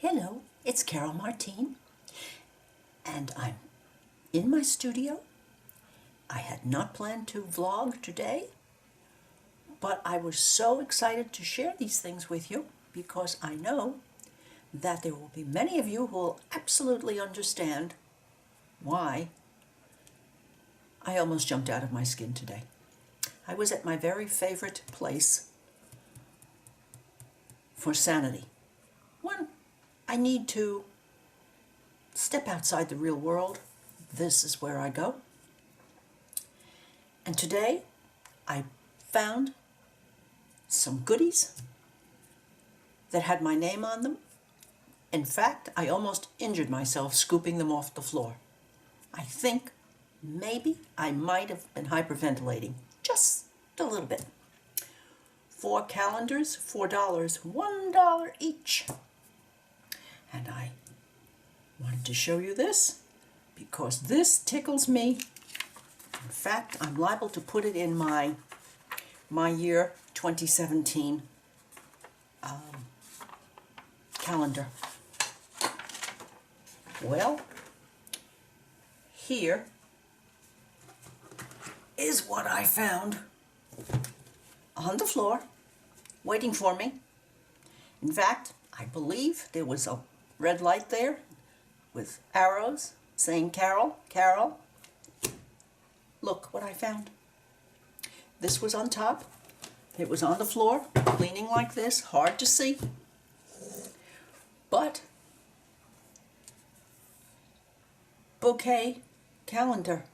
Hello, it's Carol Martine, and I'm in my studio. I had not planned to vlog today, but I was so excited to share these things with you because I know that there will be many of you who will absolutely understand why I almost jumped out of my skin today. I was at my very favorite place for sanity. When I need to step outside the real world, this is where I go. And today I found some goodies that had my name on them. In fact, I almost injured myself scooping them off the floor. I think maybe I might have been hyperventilating, just a little bit. 4 calendars, $4, $1 each. And I wanted to show you this because this tickles me. In fact, I'm liable to put it in my year 2017 calendar. Well, here is what I found on the floor, waiting for me. In fact, I believe there was a red light there with arrows saying Carol, Carol. Look what I found. This was on top. It was on the floor, leaning like this, hard to see. But bouquet calendar,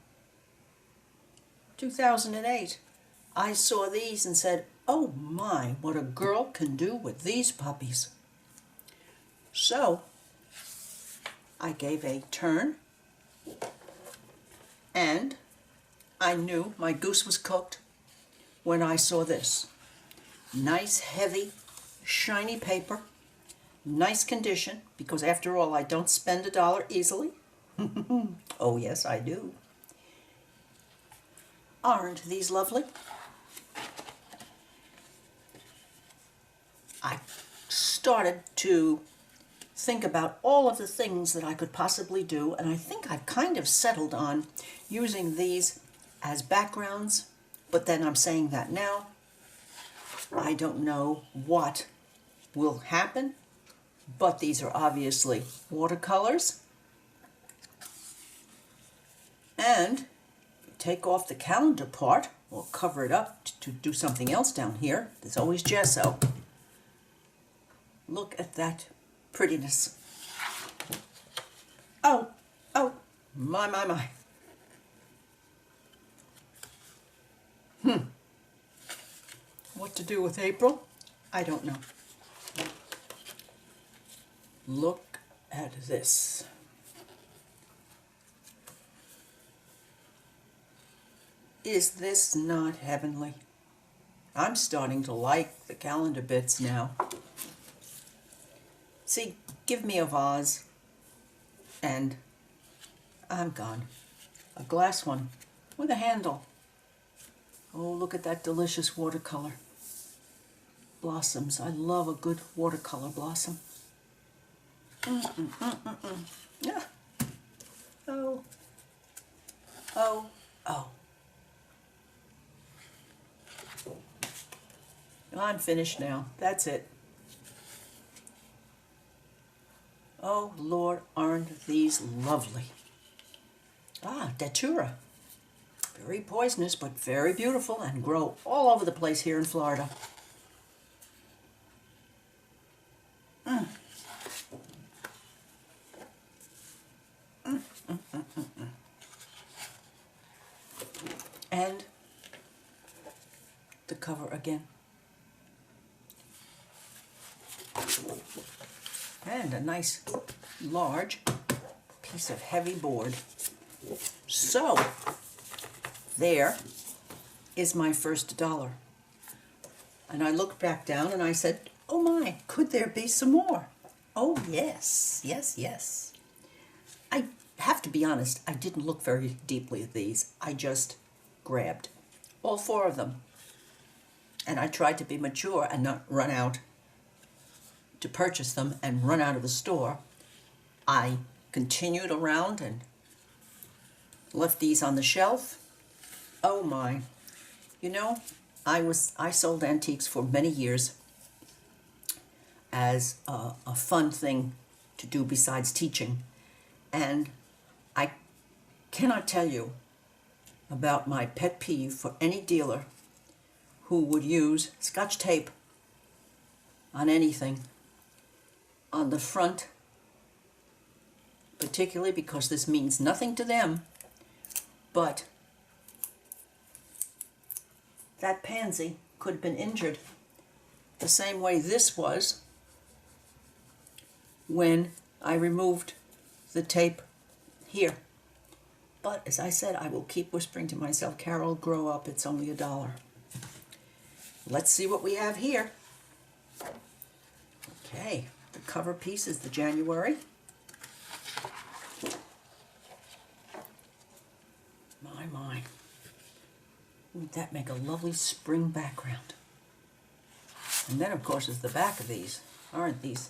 2008. I saw these and said, oh my, what a girl can do with these puppies. So I gave a turn and I knew my goose was cooked when I saw this. Nice, heavy, shiny paper, nice condition, because after all, I don't spend $1 easily. Oh yes, I do. Aren't these lovely? I started to think about all of the things that I could possibly do, and I think I've kind of settled on using these as backgrounds, but then I'm saying that now. I don't know what will happen, but these are obviously watercolors. And take off the calendar part, or cover it up to do something else down here. There's always gesso. Look at that prettiness. Oh, my, my, my. What to do with April? I don't know. Look at this. Is this not heavenly? I'm starting to like the calendar bits now. See, give me a vase and I'm gone. A glass one with a handle. Oh, look at that delicious watercolor. Blossoms. I love a good watercolor blossom. Yeah. Oh. I'm finished now. That's it. Oh, Lord, aren't these lovely? Ah, Datura. Very poisonous, but very beautiful and grow all over the place here in Florida. And the cover again. And a nice large piece of heavy board. So there is my first $1. And I looked back down and I said, oh my, could there be some more? Oh yes, yes, yes. I have to be honest, I didn't look very deeply at these. I just grabbed all 4 of them. And I tried to be mature and not run out to purchase them and run out of the store, I continued around and left these on the shelf. Oh my. You know, I sold antiques for many years as a fun thing to do besides teaching. And I cannot tell you about my pet peeve for any dealer who would use Scotch tape on anything on the front, particularly because this means nothing to them, but that pansy could have been injured the same way this was when I removed the tape here. But as I said, I will keep whispering to myself, Carol, grow up, it's only $1. Let's see what we have here. Okay, the cover piece is the January. My. Wouldn't that make a lovely spring background? And then, of course, is the back of these. Aren't these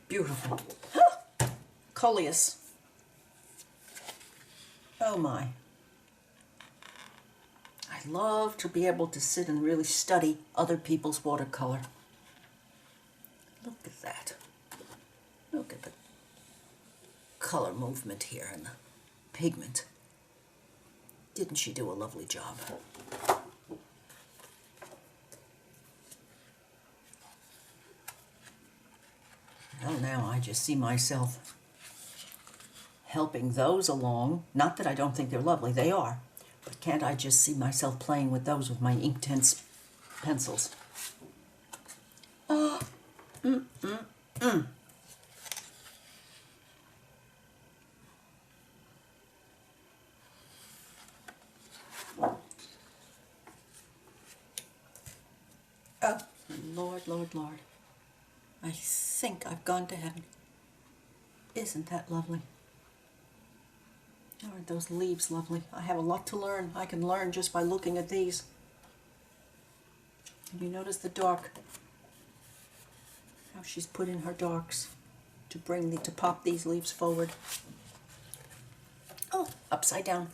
beautiful? Coleus. Oh my. I love to be able to sit and really study other people's watercolor. Look at that. Look at the color movement here and the pigment. Didn't she do a lovely job? Well, now I just see myself helping those along. Not that I don't think they're lovely, they are. But can't I just see myself playing with those with my Inktense pencils? Oh, Oh, Lord, Lord, Lord. I think I've gone to heaven. Isn't that lovely? Aren't those leaves lovely? I have a lot to learn. I can learn just by looking at these. Have you noticed the dark? How she's put in her darks to pop these leaves forward. Oh, upside down.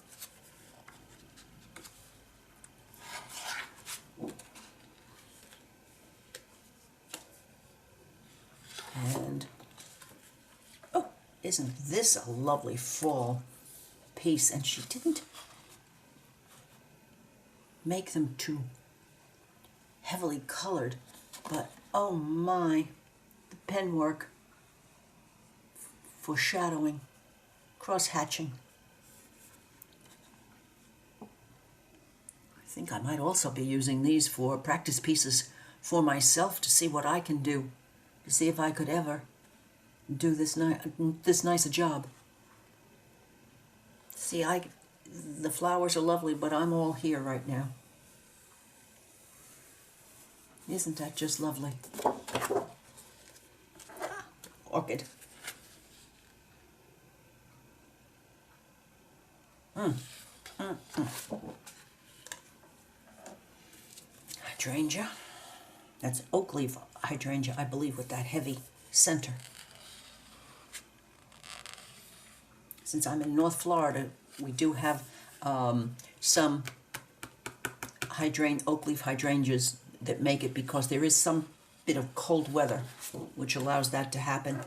And, oh, isn't this a lovely fall piece? And she didn't make them too heavily colored, but oh my, the pen work, foreshadowing, cross-hatching. I think I might also be using these for practice pieces for myself to see what I can do, to see if I could ever do this nice a job. See, the flowers are lovely, but I'm all here right now. Isn't that just lovely? Orchid. Hydrangea. That's oak leaf hydrangea, I believe, with that heavy center. Since I'm in North Florida, we do have some oak leaf hydrangeas that make it, because there is some bit of cold weather which allows that to happen.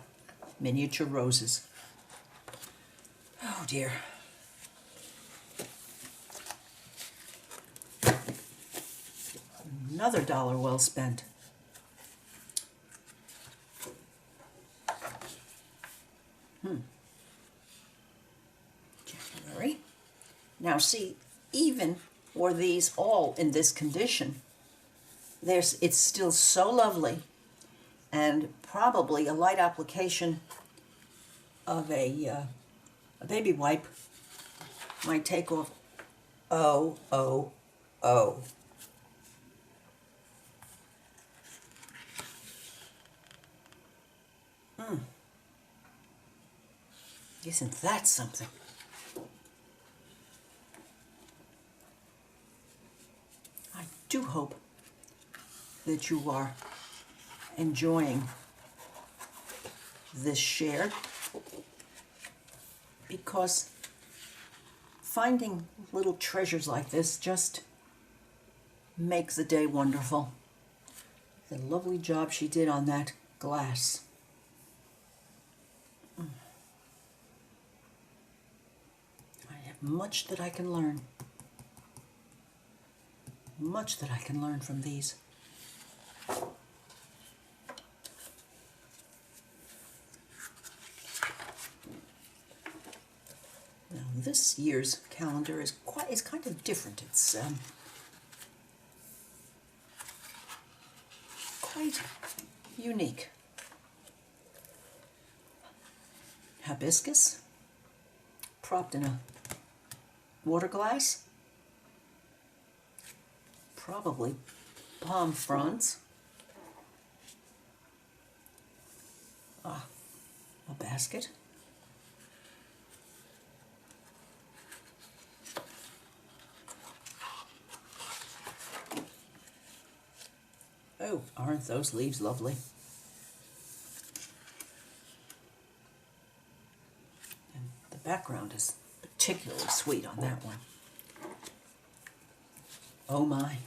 Miniature roses. Oh dear. Another $1 well spent. January. Now see, even were these all in this condition, it's still so lovely, and probably a light application of a baby wipe might take off. Oh, oh, oh. Isn't that something? I do hope that you are enjoying this share, because finding little treasures like this just makes the day wonderful. The lovely job she did on that glass. I have much that I can learn. Much that I can learn from these. Now this year's calendar is kind of different. It's quite unique. Hibiscus, propped in a water glass, probably palm fronds, a basket, oh, aren't those leaves lovely? And the background is particularly sweet on that one. Oh my.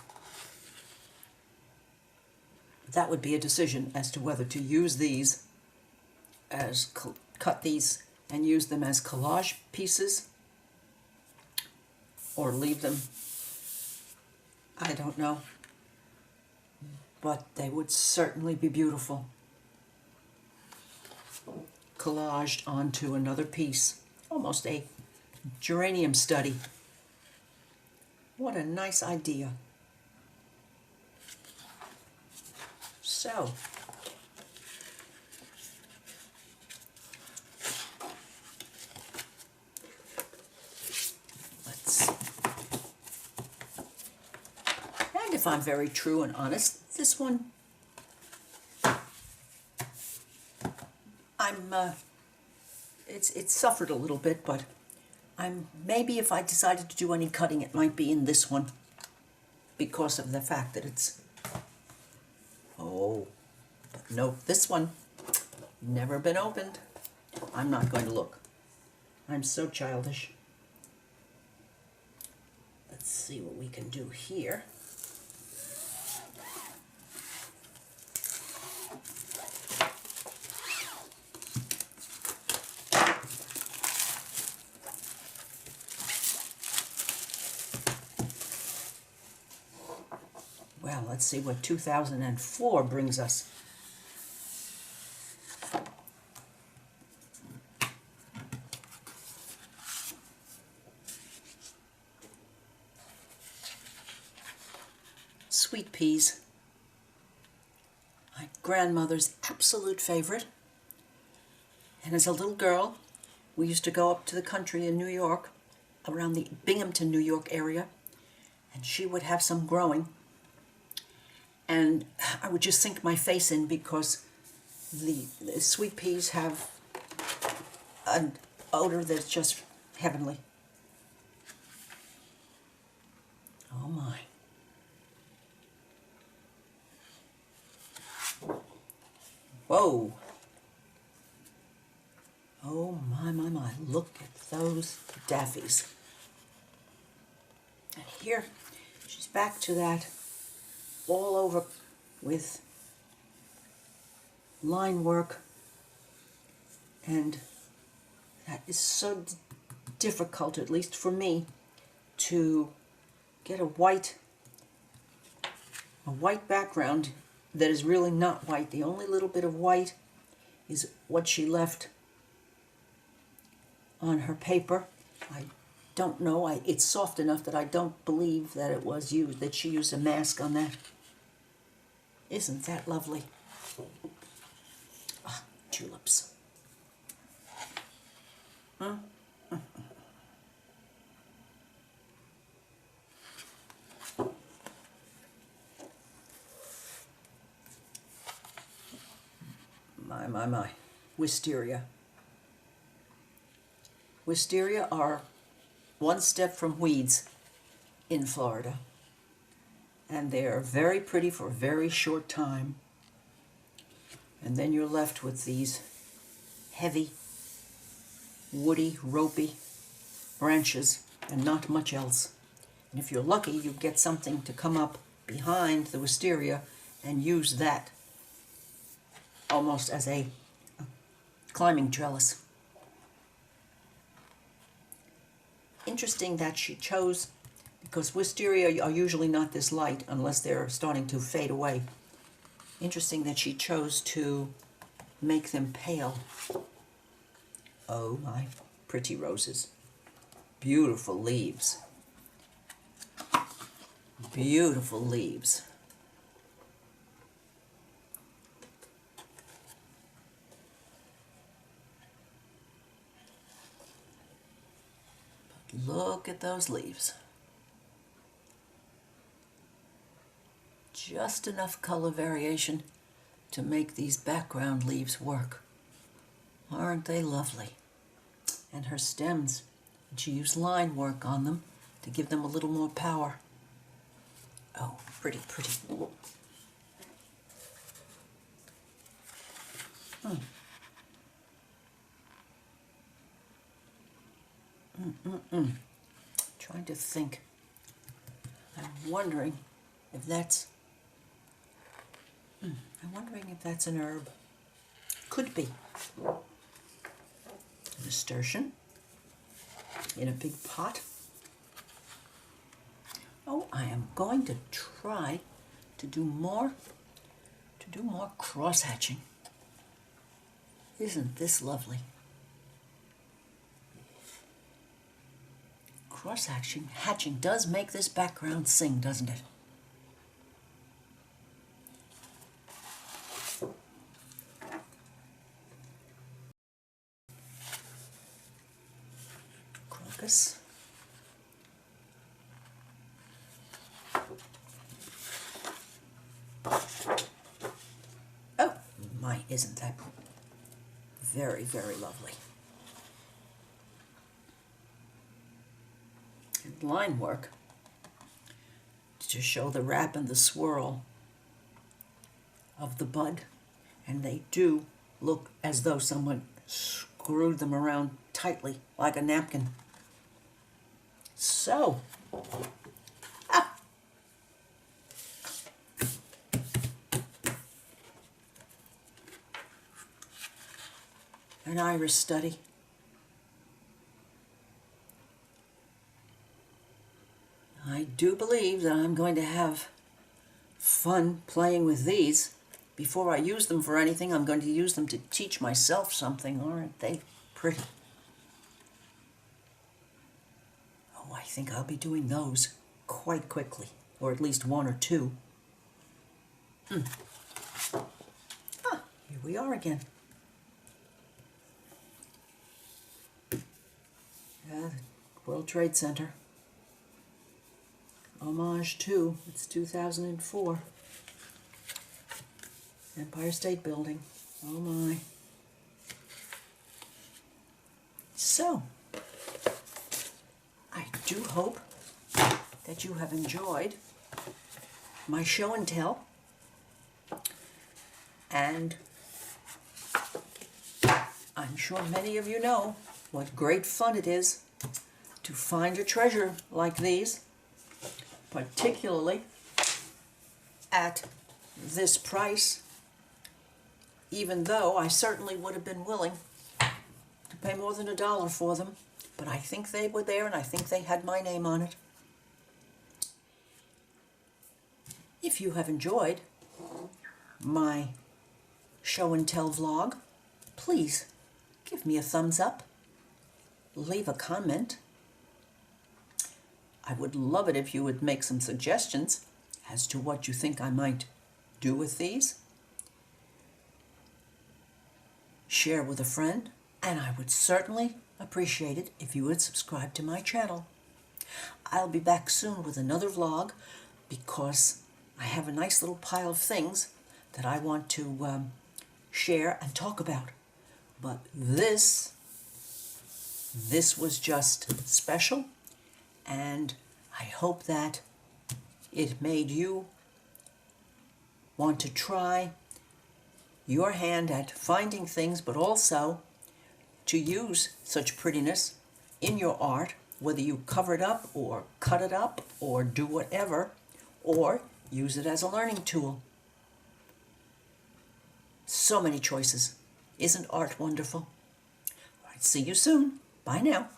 That would be a decision as to whether to use these as, cut these and use them as collage pieces, or leave them, I don't know. But they would certainly be beautiful, collaged onto another piece. Almost a geranium study. What a nice idea. So, let's see. And if I'm very true and honest, this one, it's suffered a little bit, but maybe if I decided to do any cutting, it might be in this one, because of the fact that it's, oh, but no, this one, never been opened. I'm not going to look. I'm so childish. Let's see what we can do here. Well, let's see what 2004 brings us. Sweet peas. My grandmother's absolute favorite. And as a little girl, we used to go up to the country in New York, around the Binghamton, New York area, and she would have some growing. And I would just sink my face in, because the sweet peas have an odor that's just heavenly. Oh my. Whoa. Oh my, my, my. Look at those daffies. And here, she's back to that, all over with line work, and that is so difficult, at least for me, to get a white background that is really not white. The only little bit of white is what she left on her paper. I don't know, it's soft enough that I don't believe that it was used, that she used a mask on that. Isn't that lovely? Ah, tulips. Huh? My, my, my. Wisteria. Wisteria are one step from weeds in Florida. And they are very pretty for a very short time. And then you're left with these heavy, woody, ropey branches and not much else. And if you're lucky, you get something to come up behind the wisteria and use that almost as a climbing trellis. Interesting that she chose, because wisteria are usually not this light unless they're starting to fade away. Interesting that she chose to make them pale. Oh, my pretty roses. Beautiful leaves. Beautiful leaves. But look at those leaves. Just enough color variation to make these background leaves work. Aren't they lovely? And her stems, she used line work on them to give them a little more power. Oh, pretty, pretty. Trying to think. I'm wondering if that's an herb. Could be. Nasturtium in a big pot. Oh, I am going to try to do more cross hatching. Isn't this lovely? Cross hatching does make this background sing, doesn't it? Crocus. Oh, my, isn't that very, very lovely? And line work to show the wrap and the swirl of the bud, and they do look as though someone screwed them around tightly like a napkin. So, an iris study. I do believe that I'm going to have fun playing with these. Before I use them for anything, I'm going to use them to teach myself something. Aren't they pretty? Oh, I think I'll be doing those quite quickly, or at least one or two. Here we are again. World Trade Center. Homage 2, it's 2004. Empire State Building. Oh my. So, I do hope that you have enjoyed my show and tell. And I'm sure many of you know what great fun it is to find a treasure like these, particularly at this price, even though I certainly would have been willing to pay more than $1 for them, but I think they were there and I think they had my name on it. If you have enjoyed my show and tell vlog, please give me a thumbs up, leave a comment. I would love it if you would make some suggestions as to what you think I might do with these. Share with a friend, and I would certainly appreciate it if you would subscribe to my channel. I'll be back soon with another vlog because I have a nice little pile of things that I want to share and talk about. But this was just special, and I hope that it made you want to try your hand at finding things, but also to use such prettiness in your art, whether you cover it up or cut it up or do whatever, or use it as a learning tool. So many choices. Isn't art wonderful? All right, see you soon. Bye now.